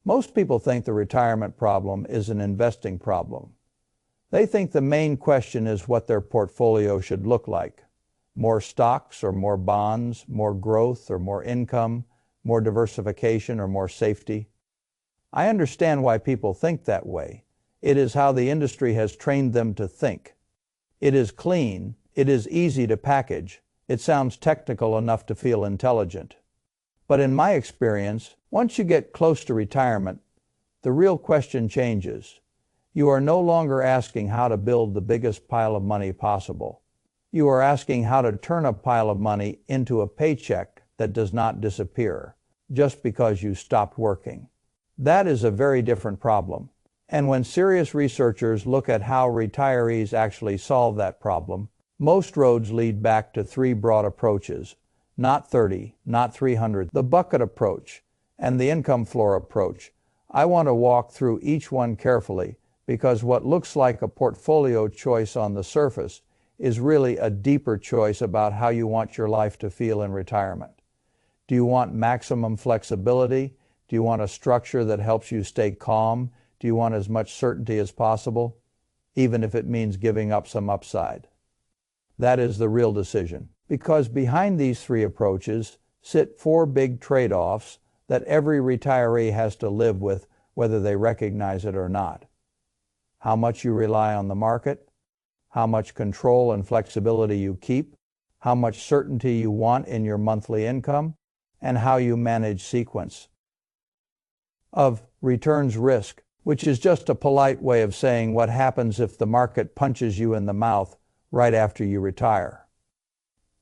Most people think the retirement problem is an investing problem. They think the main question is what their portfolio should look like. More stocks or more bonds, more growth or more income, more diversification or more safety. I understand why people think that way. It is how the industry has trained them to think. It is clean, it is easy to package, it sounds technical enough to feel intelligent. But in my experience, once you get close to retirement, the real question changes. You are no longer asking how to build the biggest pile of money possible. You are asking how to turn a pile of money into a paycheck that does not disappear just because you stopped working. That is a very different problem. And when serious researchers look at how retirees actually solve that problem, most roads lead back to three broad approaches, not 30, not 300, the bucket approach and the income floor approach. I want to walk through each one carefully because what looks like a portfolio choice on the surface is really a deeper choice about how you want your life to feel in retirement. Do you want maximum flexibility? Do you want a structure that helps you stay calm? Do you want as much certainty as possible, even if it means giving up some upside? That is the real decision, because behind these three approaches sit four big trade-offs that every retiree has to live with whether they recognize it or not. How much you rely on the market, how much control and flexibility you keep, how much certainty you want in your monthly income, and how you manage sequence of returns risk, which is just a polite way of saying what happens if the market punches you in the mouth right after you retire.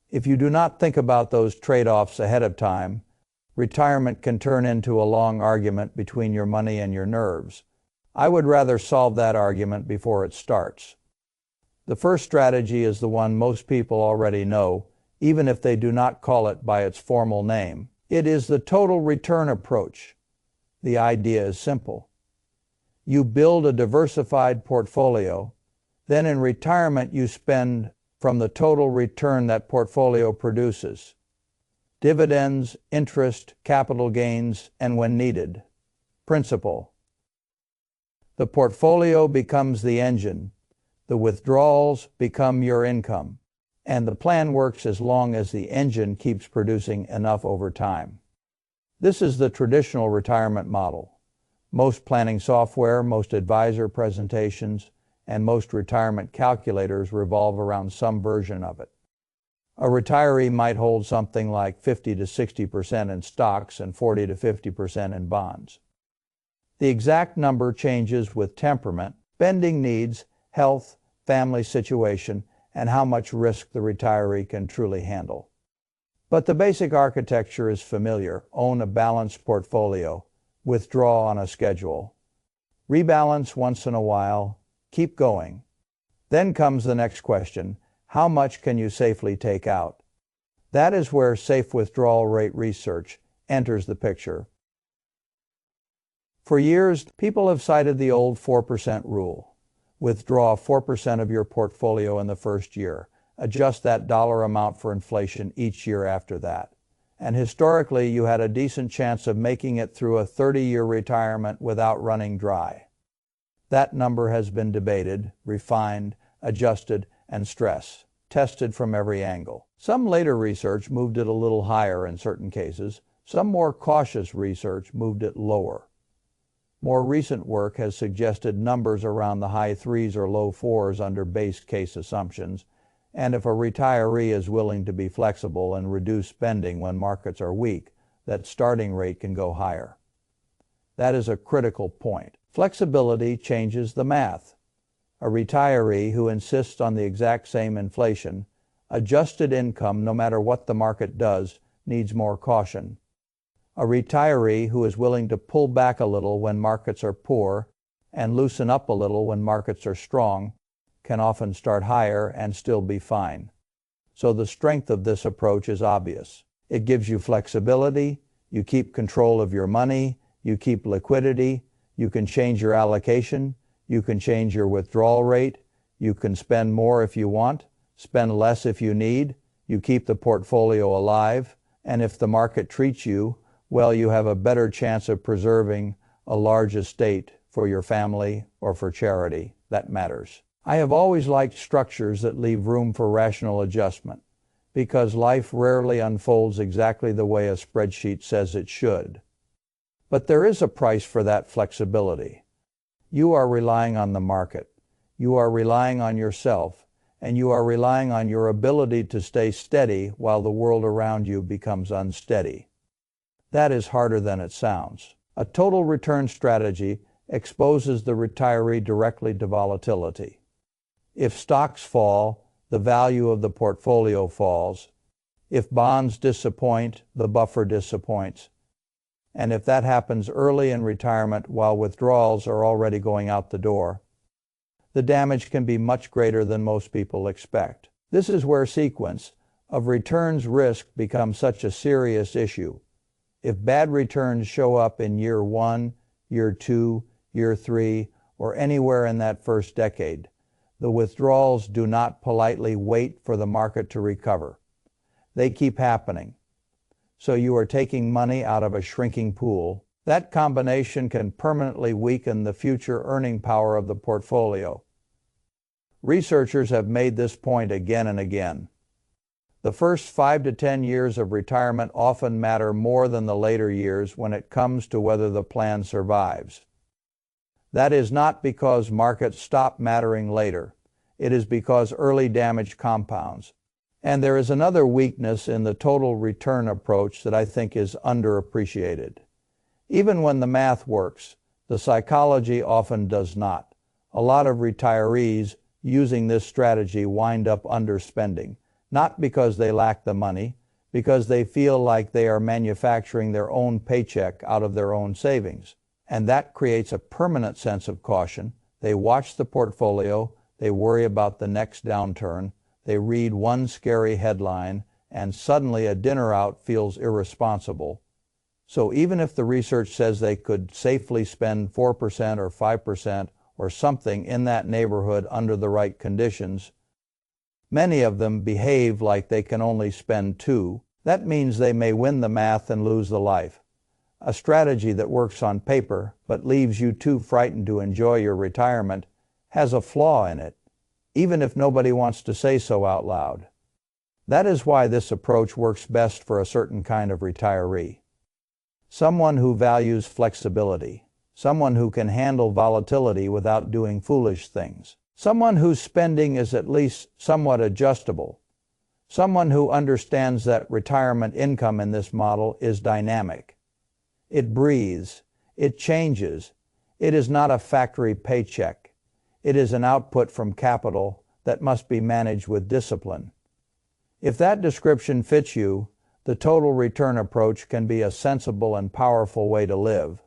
If you do not think about those trade-offs ahead of time, retirement can turn into a long argument between your money and your nerves. I would rather solve that argument before it starts. The first strategy is the one most people already know, even if they do not call it by its formal name. It is the total return approach. The idea is simple. You build a diversified portfolio, then in retirement you spend from the total return that portfolio produces. Dividends, interest, capital gains, and when needed, principal. The portfolio becomes the engine. The withdrawals become your income. And the plan works as long as the engine keeps producing enough over time. This is the traditional retirement model. Most planning software, most advisor presentations, and most retirement calculators revolve around some version of it. A retiree might hold something like 50 to 60% in stocks and 40 to 50% in bonds. The exact number changes with temperament, spending needs, health, family situation, and how much risk the retiree can truly handle. But the basic architecture is familiar. Own a balanced portfolio. Withdraw on a schedule. Rebalance once in a while. Keep going. Then comes the next question. How much can you safely take out? That is where safe withdrawal rate research enters the picture. For years, people have cited the old 4% rule. Withdraw 4% of your portfolio in the first year. Adjust that dollar amount for inflation each year after that. And historically, you had a decent chance of making it through a 30-year retirement without running dry. That number has been debated, refined, adjusted, and tested from every angle. Some later research moved it a little higher in certain cases. Some more cautious research moved it lower. More recent work has suggested numbers around the high 3s or low 4s under base case assumptions, and if a retiree is willing to be flexible and reduce spending when markets are weak, that starting rate can go higher. That is a critical point. Flexibility changes the math. A retiree who insists on the exact same inflation, adjusted income no matter what the market does, needs more caution. A retiree who is willing to pull back a little when markets are poor and loosen up a little when markets are strong can often start higher and still be fine. So the strength of this approach is obvious. It gives you flexibility, you keep control of your money, you keep liquidity, you can change your allocation, you can change your withdrawal rate, you can spend more if you want, spend less if you need, you keep the portfolio alive, and if the market treats you, well, you have a better chance of preserving a large estate for your family or for charity. That matters. I have always liked structures that leave room for rational adjustment, because life rarely unfolds exactly the way a spreadsheet says it should. But there is a price for that flexibility. You are relying on the market. You are relying on yourself, and you are relying on your ability to stay steady while the world around you becomes unsteady. That is harder than it sounds. A total return strategy exposes the retiree directly to volatility. If stocks fall, the value of the portfolio falls. If bonds disappoint, the buffer disappoints. And if that happens early in retirement while withdrawals are already going out the door, the damage can be much greater than most people expect. This is where sequence of returns risk becomes such a serious issue. If bad returns show up in year 1, year 2, year 3, or anywhere in that first decade, the withdrawals do not politely wait for the market to recover. They keep happening. So you are taking money out of a shrinking pool. That combination can permanently weaken the future earning power of the portfolio. Researchers have made this point again and again. The first 5 to 10 years of retirement often matter more than the later years when it comes to whether the plan survives. That is not because markets stop mattering later. It is because early damage compounds. And there is another weakness in the total return approach that I think is underappreciated. Even when the math works, the psychology often does not. A lot of retirees using this strategy wind up underspending, not because they lack the money, because they feel like they are manufacturing their own paycheck out of their own savings. And that creates a permanent sense of caution. They watch the portfolio, they worry about the next downturn, they read one scary headline, and suddenly a dinner out feels irresponsible. So even if the research says they could safely spend 4% or 5% or something in that neighborhood under the right conditions, many of them behave like they can only spend 2. That means they may win the math and lose the life. A strategy that works on paper but leaves you too frightened to enjoy your retirement has a flaw in it, even if nobody wants to say so out loud. That is why this approach works best for a certain kind of retiree. Someone who values flexibility. Someone who can handle volatility without doing foolish things. Someone whose spending is at least somewhat adjustable. Someone who understands that retirement income in this model is dynamic. It breathes. It changes. It is not a factory paycheck. It is an output from capital that must be managed with discipline. If that description fits you, the total return approach can be a sensible and powerful way to live.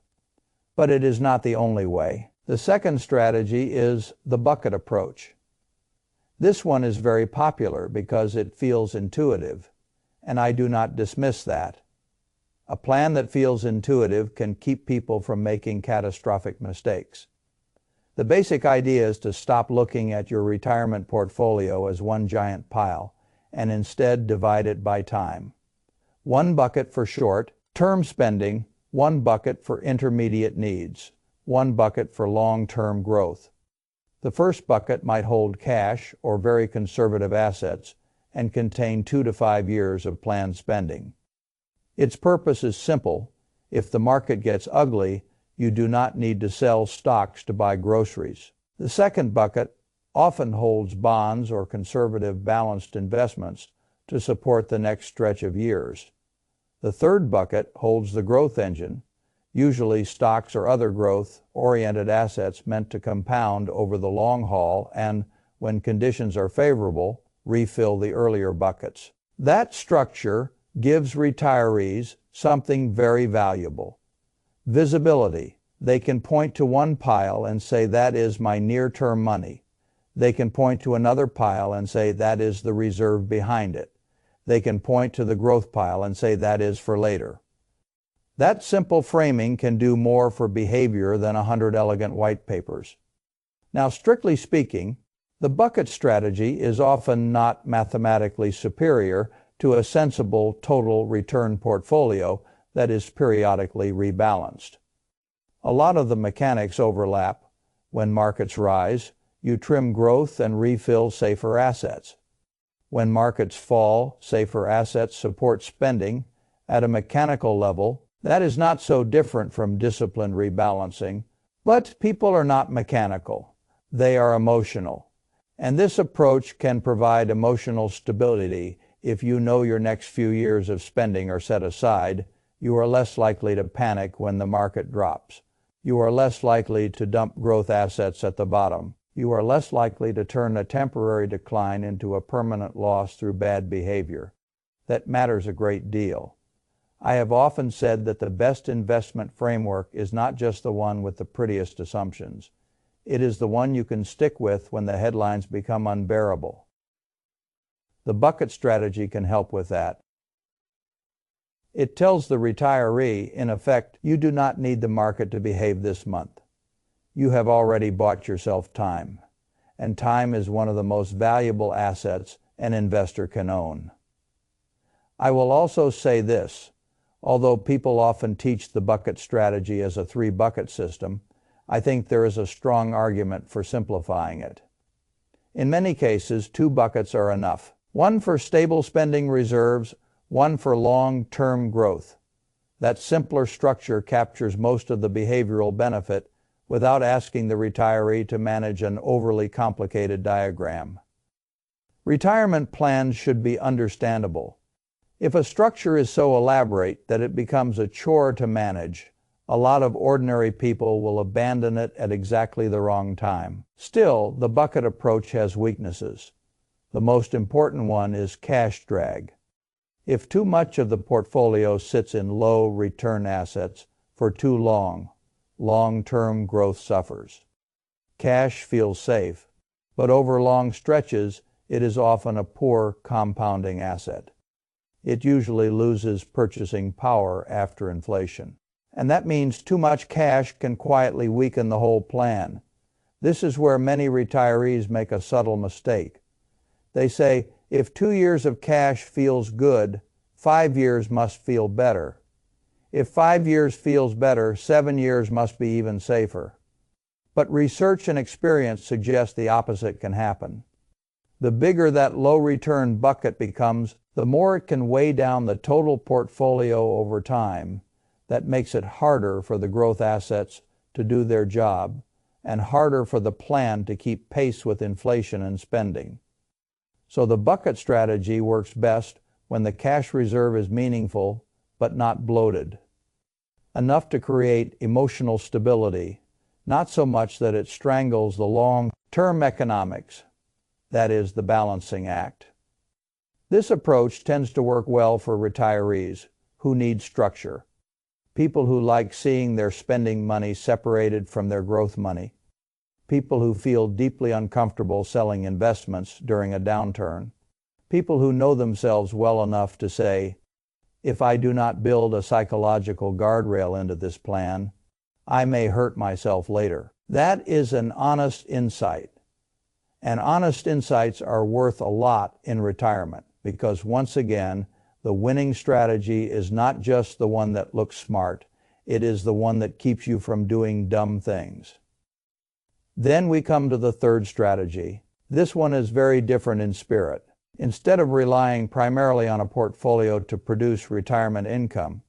But it is not the only way. The second strategy is the bucket approach. This one is very popular because it feels intuitive, and I do not dismiss that. A plan that feels intuitive can keep people from making catastrophic mistakes. The basic idea is to stop looking at your retirement portfolio as one giant pile and instead divide it by time. One bucket for short-term spending, one bucket for intermediate needs, one bucket for long-term growth. The first bucket might hold cash or very conservative assets and contain 2 to 5 years of planned spending. Its purpose is simple. If the market gets ugly, you do not need to sell stocks to buy groceries. The second bucket often holds bonds or conservative balanced investments to support the next stretch of years. The third bucket holds the growth engine, usually stocks or other growth-oriented assets meant to compound over the long haul and, when conditions are favorable, refill the earlier buckets. That structure gives retirees something very valuable. Visibility. They can point to one pile and say, that is my near-term money. They can point to another pile and say, that is the reserve behind it. They can point to the growth pile and say, that is for later. That simple framing can do more for behavior than 100 elegant white papers. Now, strictly speaking, the bucket strategy is often not mathematically superior to a sensible total return portfolio that is periodically rebalanced. A lot of the mechanics overlap. When markets rise, you trim growth and refill safer assets. When markets fall, safer assets support spending. At a mechanical level, that is not so different from disciplined rebalancing. But people are not mechanical. They are emotional. And this approach can provide emotional stability. If you know your next few years of spending are set aside, you are less likely to panic when the market drops. You are less likely to dump growth assets at the bottom. You are less likely to turn a temporary decline into a permanent loss through bad behavior. That matters a great deal. I have often said that the best investment framework is not just the one with the prettiest assumptions. It is the one you can stick with when the headlines become unbearable. The bucket strategy can help with that. It tells the retiree, in effect, you do not need the market to behave this month. You have already bought yourself time, and time is one of the most valuable assets an investor can own. I will also say this. Although people often teach the bucket strategy as a three-bucket system, I think there is a strong argument for simplifying it. In many cases, 2 buckets are enough. One for stable spending reserves, one for long-term growth. That simpler structure captures most of the behavioral benefit without asking the retiree to manage an overly complicated diagram. Retirement plans should be understandable. If a structure is so elaborate that it becomes a chore to manage, a lot of ordinary people will abandon it at exactly the wrong time. Still, the bucket approach has weaknesses. The most important one is cash drag. If too much of the portfolio sits in low return assets for too long, long-term growth suffers. Cash feels safe, but over long stretches, it is often a poor compounding asset. It usually loses purchasing power after inflation. And that means too much cash can quietly weaken the whole plan. This is where many retirees make a subtle mistake. They say, if 2 years of cash feels good, 5 years must feel better. If 5 years feels better, 7 years must be even safer. But research and experience suggest the opposite can happen. The bigger that low-return bucket becomes, the more it can weigh down the total portfolio over time. That makes it harder for the growth assets to do their job and harder for the plan to keep pace with inflation and spending. So the bucket strategy works best when the cash reserve is meaningful but not bloated. Enough to create emotional stability, not so much that it strangles the long-term economics. That is the balancing act. This approach tends to work well for retirees who need structure, people who like seeing their spending money separated from their growth money, people who feel deeply uncomfortable selling investments during a downturn, people who know themselves well enough to say, if I do not build a psychological guardrail into this plan, I may hurt myself later. That is an honest insight. And honest insights are worth a lot in retirement because, once again, the winning strategy is not just the one that looks smart, it is the one that keeps you from doing dumb things. Then we come to the third strategy. This one is very different in spirit. Instead of relying primarily on a portfolio to produce retirement income,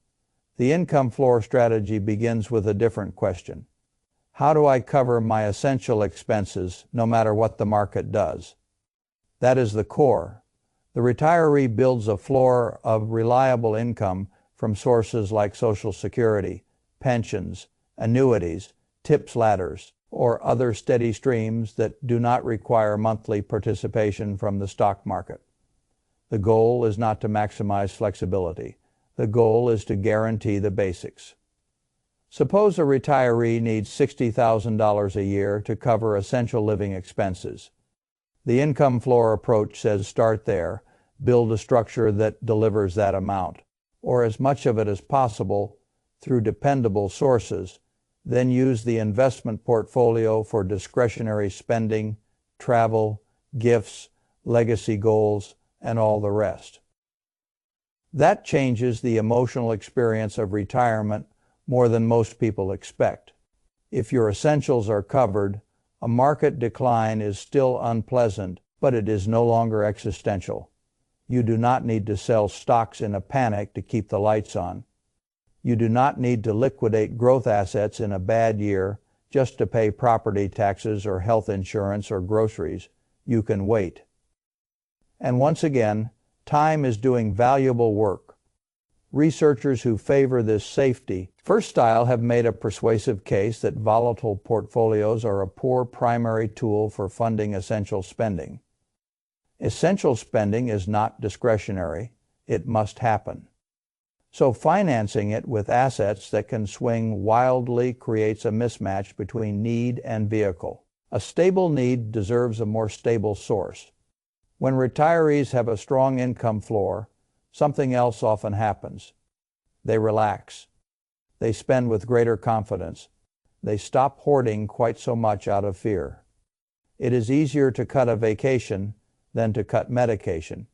the income floor strategy begins with a different question. How do I cover my essential expenses no matter what the market does? That is the core. The retiree builds a floor of reliable income from sources like Social Security, pensions, annuities, tips ladders, or other steady streams that do not require monthly participation from the stock market. The goal is not to maximize flexibility. The goal is to guarantee the basics. Suppose a retiree needs $60,000 a year to cover essential living expenses. The income floor approach says start there, build a structure that delivers that amount, or as much of it as possible through dependable sources, then use the investment portfolio for discretionary spending, travel, gifts, legacy goals, and all the rest. That changes the emotional experience of retirement more than most people expect. If your essentials are covered, a market decline is still unpleasant, but it is no longer existential. You do not need to sell stocks in a panic to keep the lights on. You do not need to liquidate growth assets in a bad year just to pay property taxes or health insurance or groceries. You can wait. And once again, time is doing valuable work. Researchers who favor this safety first style have made a persuasive case that volatile portfolios are a poor primary tool for funding essential spending. Essential spending is not discretionary. It must happen. So financing it with assets that can swing wildly creates a mismatch between need and vehicle. A stable need deserves a more stable source. When retirees have a strong income floor, something else often happens. They relax. They spend with greater confidence. They stop hoarding quite so much out of fear. It is easier to cut a vacation than to cut medication.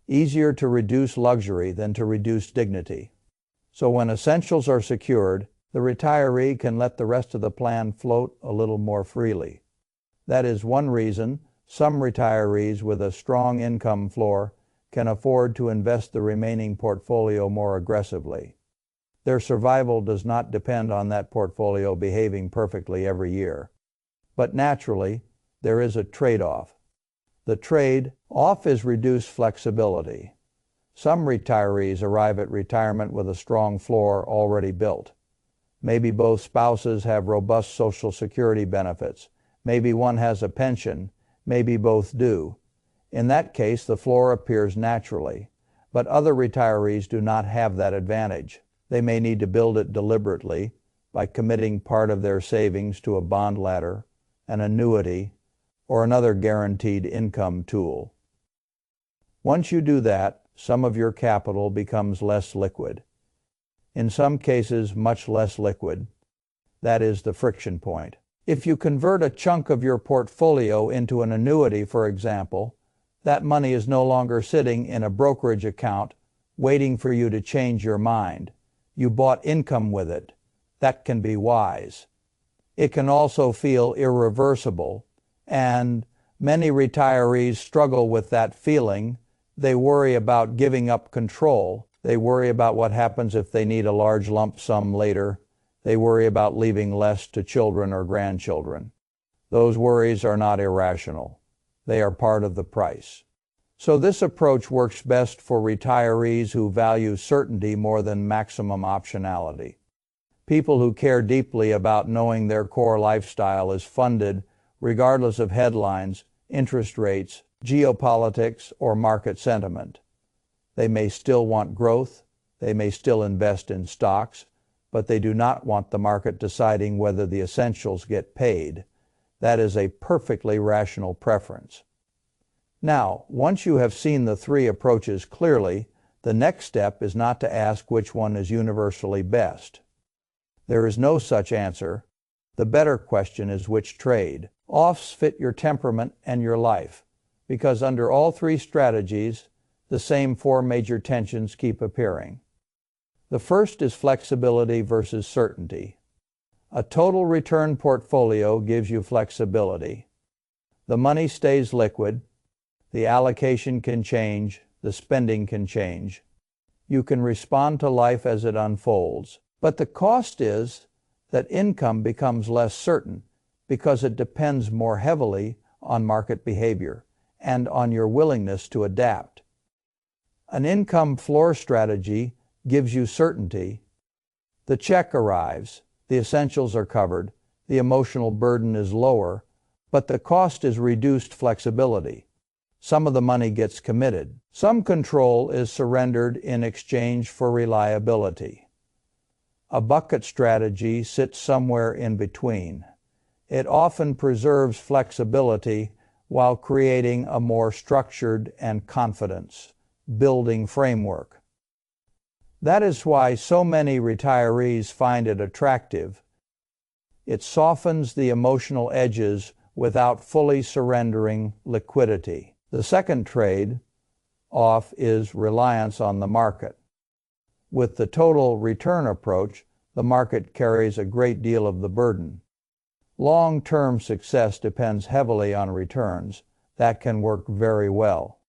Easier to reduce luxury than to reduce dignity. So when essentials are secured, the retiree can let the rest of the plan float a little more freely. That is one reason some retirees with a strong income floor can afford to invest the remaining portfolio more aggressively. Their survival does not depend on that portfolio behaving perfectly every year. But naturally, there is a trade-off. The trade-off is reduced flexibility. Some retirees arrive at retirement with a strong floor already built. Maybe both spouses have robust Social Security benefits. Maybe one has a pension. Maybe both do. In that case, the floor appears naturally. But other retirees do not have that advantage. They may need to build it deliberately by committing part of their savings to a bond ladder, an annuity, or another guaranteed income tool. Once you do that, some of your capital becomes less liquid. In some cases, much less liquid. That is the friction point. If you convert a chunk of your portfolio into an annuity, for example, that money is no longer sitting in a brokerage account waiting for you to change your mind. You bought income with it. That can be wise. It can also feel irreversible, and many retirees struggle with that feeling. They worry about giving up control. They worry about what happens if they need a large lump sum later. They worry about leaving less to children or grandchildren. Those worries are not irrational. They are part of the price. So this approach works best for retirees who value certainty more than maximum optionality. People who care deeply about knowing their core lifestyle is funded regardless of headlines, interest rates, geopolitics, or market sentiment. They may still want growth, they may still invest in stocks, but they do not want the market deciding whether the essentials get paid. That is a perfectly rational preference. Now, once you have seen the three approaches clearly, the next step is not to ask which one is universally best. There is no such answer. The better question is which trade-offs fit your temperament and your life, because under all three strategies, the same four major tensions keep appearing. The first is flexibility versus certainty. A total return portfolio gives you flexibility. The money stays liquid. The allocation can change. The spending can change. You can respond to life as it unfolds. But the cost is that income becomes less certain because it depends more heavily on market behavior and on your willingness to adapt. An income floor strategy gives you certainty. The check arrives, the essentials are covered, the emotional burden is lower, but the cost is reduced flexibility. Some of the money gets committed. Some control is surrendered in exchange for reliability. A bucket strategy sits somewhere in between. It often preserves flexibility while creating a more structured and confidence-building framework. That is why so many retirees find it attractive. It softens the emotional edges without fully surrendering liquidity. The second trade-off is reliance on the market. With the total return approach, the market carries a great deal of the burden. Long-term success depends heavily on returns. That can work very well.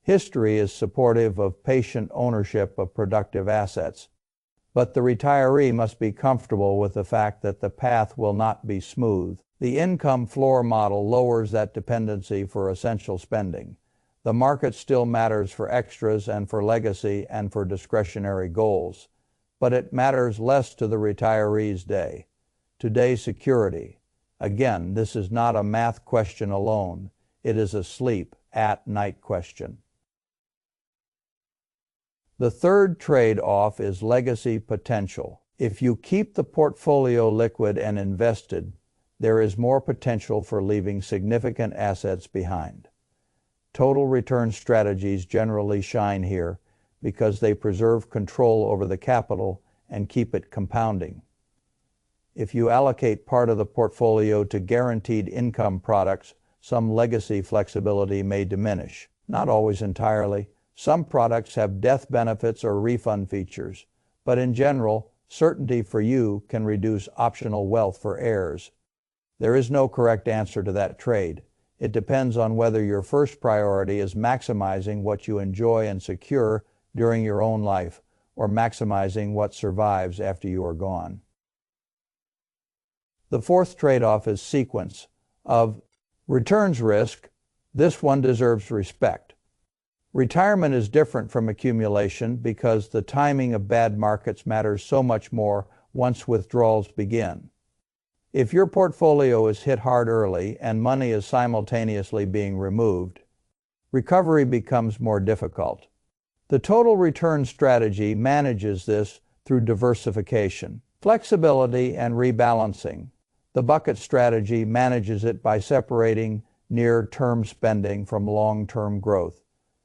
History is supportive of patient ownership of productive assets, but the retiree must be comfortable with the fact that the path will not be smooth. The income floor model lowers that dependency for essential spending. The market still matters for extras and for legacy and for discretionary goals, but it matters less to the retiree's day. Today's security. Again, this is not a math question alone. It is a sleep at night question. The third trade-off is legacy potential. If you keep the portfolio liquid and invested, there is more potential for leaving significant assets behind. Total return strategies generally shine here because they preserve control over the capital and keep it compounding. If you allocate part of the portfolio to guaranteed income products, some legacy flexibility may diminish. Not always entirely. Some products have death benefits or refund features, but in general, certainty for you can reduce optional wealth for heirs. There is no correct answer to that trade. It depends on whether your first priority is maximizing what you enjoy and secure during your own life, or maximizing what survives after you are gone. The fourth trade-off is sequence of returns risk. This one deserves respect. Retirement is different from accumulation because the timing of bad markets matters so much more once withdrawals begin. If your portfolio is hit hard early and money is simultaneously being removed, recovery becomes more difficult. The total return strategy manages this through diversification, flexibility, and rebalancing. The bucket strategy manages it by separating near-term spending from long-term growth,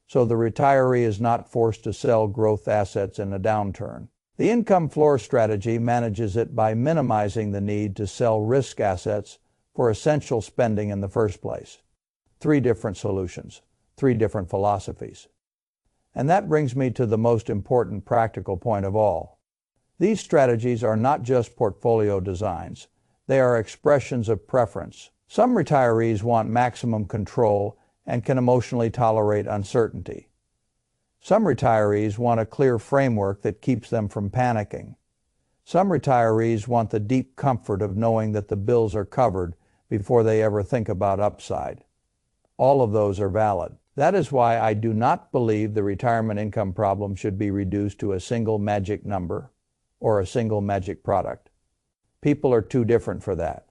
so the retiree is not forced to sell growth assets in a downturn. The income floor strategy manages it by minimizing the need to sell risk assets for essential spending in the first place. 3 different solutions, 3 different philosophies. And that brings me to the most important practical point of all. These strategies are not just portfolio designs. They are expressions of preference. Some retirees want maximum control and can emotionally tolerate uncertainty. Some retirees want a clear framework that keeps them from panicking. Some retirees want the deep comfort of knowing that the bills are covered before they ever think about upside. All of those are valid. That is why I do not believe the retirement income problem should be reduced to a single magic number or a single magic product. People are too different for that.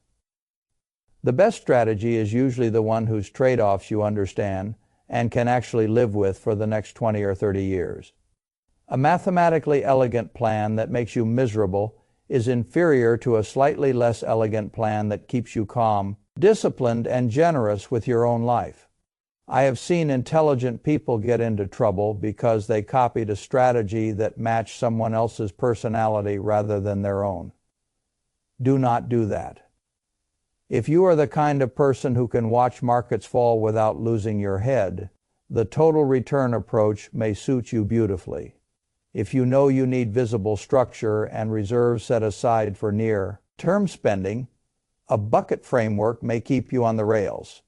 The best strategy is usually the one whose trade-offs you understand and can actually live with for the next 20 or 30 years. A mathematically elegant plan that makes you miserable is inferior to a slightly less elegant plan that keeps you calm, disciplined, and generous with your own life. I have seen intelligent people get into trouble because they copied a strategy that matched someone else's personality rather than their own. Do not do that. If you are the kind of person who can watch markets fall without losing your head, the total return approach may suit you beautifully. If you know you need visible structure and reserves set aside for near-term spending, a bucket framework may keep you on the rails.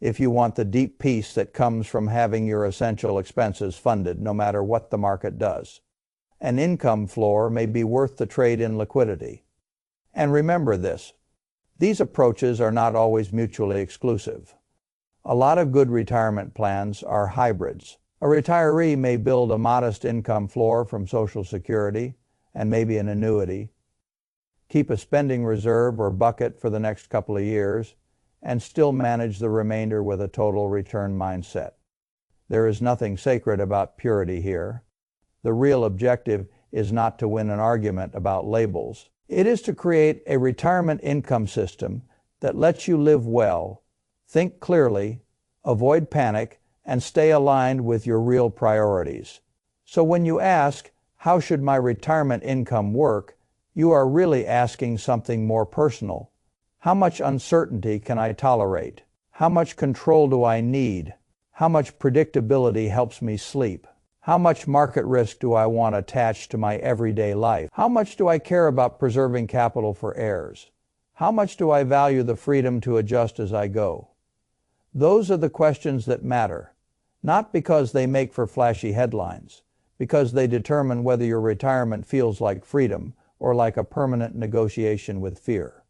If you want the deep peace that comes from having your essential expenses funded no matter what the market does, an income floor may be worth the trade in liquidity. And remember this, these approaches are not always mutually exclusive. A lot of good retirement plans are hybrids. A retiree may build a modest income floor from Social Security and maybe an annuity, keep a spending reserve or bucket for the next couple of years, and still manage the remainder with a total return mindset. There is nothing sacred about purity here. The real objective is not to win an argument about labels. It is to create a retirement income system that lets you live well, think clearly, avoid panic, and stay aligned with your real priorities. So when you ask, how should my retirement income work, you are really asking something more personal. How much uncertainty can I tolerate? How much control do I need? How much predictability helps me sleep? How much market risk do I want attached to my everyday life? How much do I care about preserving capital for heirs? How much do I value the freedom to adjust as I go? Those are the questions that matter, not because they make for flashy headlines, because they determine whether your retirement feels like freedom or like a permanent negotiation with fear.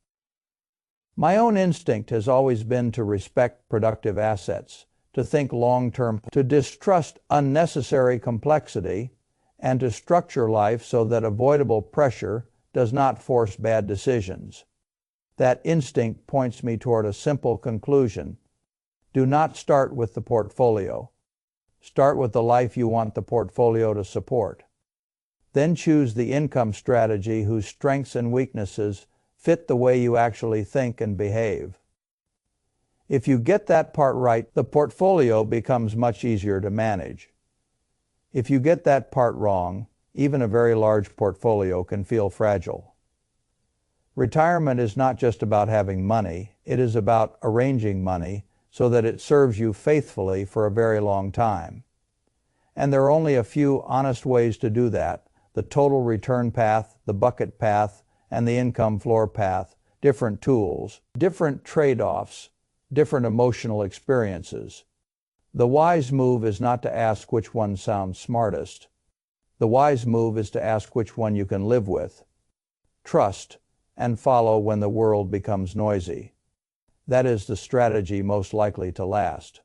My own instinct has always been to respect productive assets, to think long-term, to distrust unnecessary complexity, and to structure life so that avoidable pressure does not force bad decisions. That instinct points me toward a simple conclusion. Do not start with the portfolio. Start with the life you want the portfolio to support. Then choose the income strategy whose strengths and weaknesses fit the way you actually think and behave. If you get that part right, the portfolio becomes much easier to manage. If you get that part wrong, even a very large portfolio can feel fragile. Retirement is not just about having money, it is about arranging money so that it serves you faithfully for a very long time. And there are only a few honest ways to do that: the total return path, the bucket path, and the income floor path. Different tools, different trade-offs, different emotional experiences. The wise move is not to ask which one sounds smartest. The wise move is to ask which one you can live with. Trust and follow when the world becomes noisy. That is the strategy most likely to last.